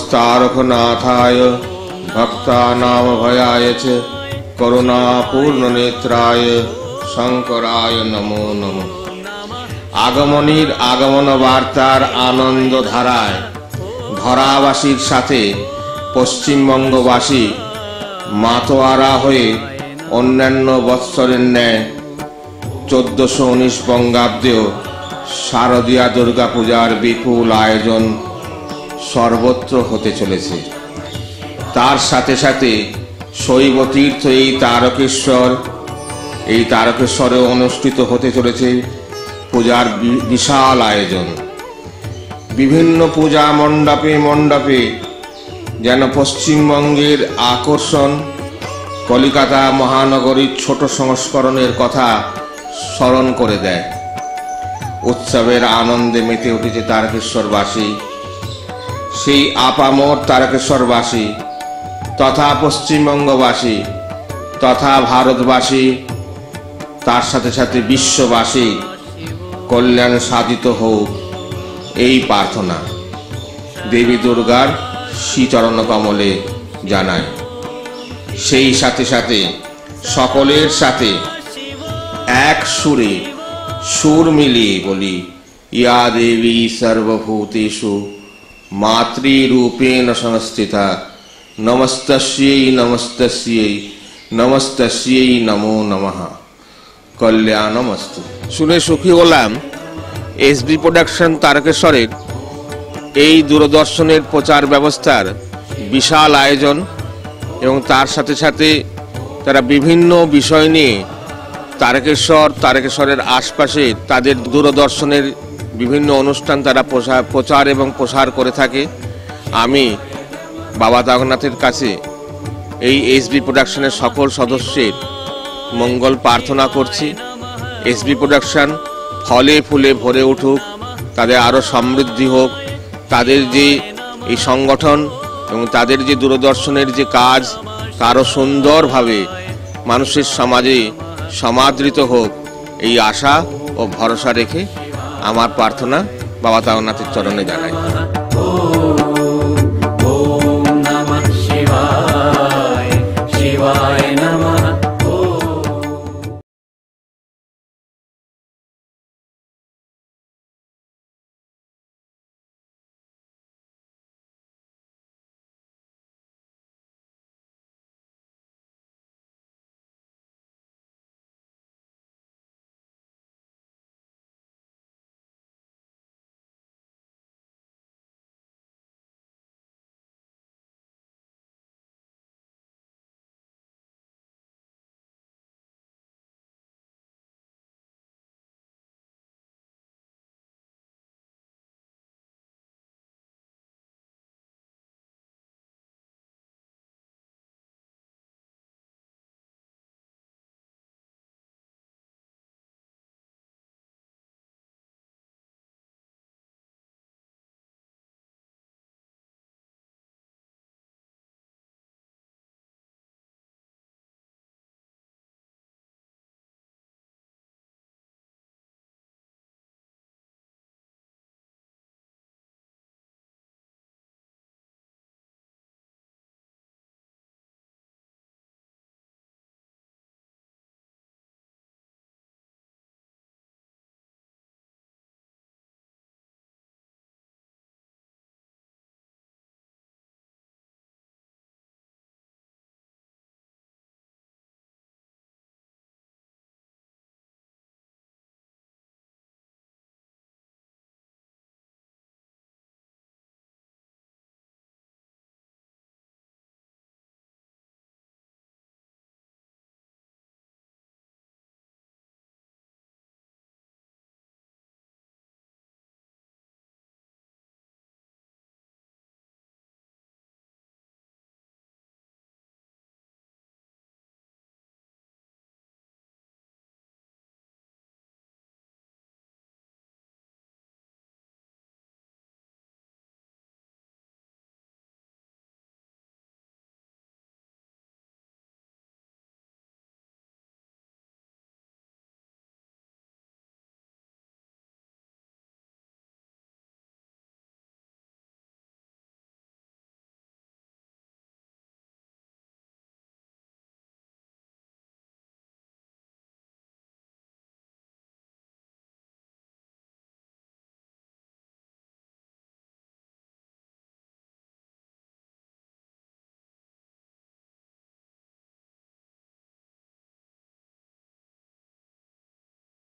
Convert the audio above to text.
नमस्तारकनाथाय भक्तानां भयाय च करुणापूर्णनेत्राय शंकराय नमो नमः। আগমনীর আগমন বার্তার আনন্দ ধারায় ধরাবাসীর সাথে পশ্চিমবঙ্গবাসী মাতোয়ারা হয়ে অন্যান্য বৎসরের ন্যায় 1419 বঙ্গাব্দেও শারদীয়া দুর্গা পূজার বিপুল আয়োজন সর্বত্র হতে চলেছে। তার সাথে সাথে শৈব তীর্থ এই তারকেশ্বরে অনুষ্ঠিত হতে চলেছে পূজার বিশাল আয়োজন। বিভিন্ন পূজা মণ্ডপে মণ্ডপে যেন পশ্চিমবঙ্গের আকর্ষণ কলিকাতা মহানগরীর ছোট সংস্করণের কথা স্মরণ করে দেয়। উৎসবের আনন্দে মেতে উঠেছে তারকেশ্বরবাসী। সেই আপামর তারকেশ্বরবাসী তথা পশ্চিমবঙ্গবাসী তথা ভারতবাসী, তার সাথে সাথে বিশ্ববাসী কল্যাণ সাধিত হোক এই প্রার্থনা দেবী দুর্গার শ্রীচরণ কমলে জানায়। সেই সাথে সাথে সকলের সাথে এক সুরে সুর মিলিয়ে বলি, ইয়া দেবী সর্বভূতেষু মাতৃরূপেণ সংস্থিতা নমস্তস্যৈ নমস্তস্যৈ নমস্তস্যৈ নমো নমঃ। কল্যাণমস্তু। শুনে সুখী হলাম এসবি প্রোডাকশন তারকেশ্বরের এই দূরদর্শনের প্রচার ব্যবস্থার বিশাল আয়োজন এবং তার সাথে সাথে তারা বিভিন্ন বিষয় নিয়ে তারকেশ্বরের আশপাশে তাদের দূরদর্শনের বিভিন্ন অনুষ্ঠান তারা প্রচার এবং প্রসার করে থাকে। আমি বাবা তারকনাথের কাছে এই এসবি প্রোডাকশনের সকল সদস্যের মঙ্গল প্রার্থনা করছি। এসবি প্রোডাকশন ফলে ফুলে ভরে উঠুক, তাদের আরও সমৃদ্ধি হোক, তাদের যে এই সংগঠন এবং তাদের যে দূরদর্শনের যে কাজ আরও সুন্দরভাবে মানুষের সমাজে সমাদৃত হোক, এই আশা ও ভরসা রেখে আমার প্রার্থনা বাবা তারকনাথের চরণে জানাই। ওম নমঃ শিবায় শিবায়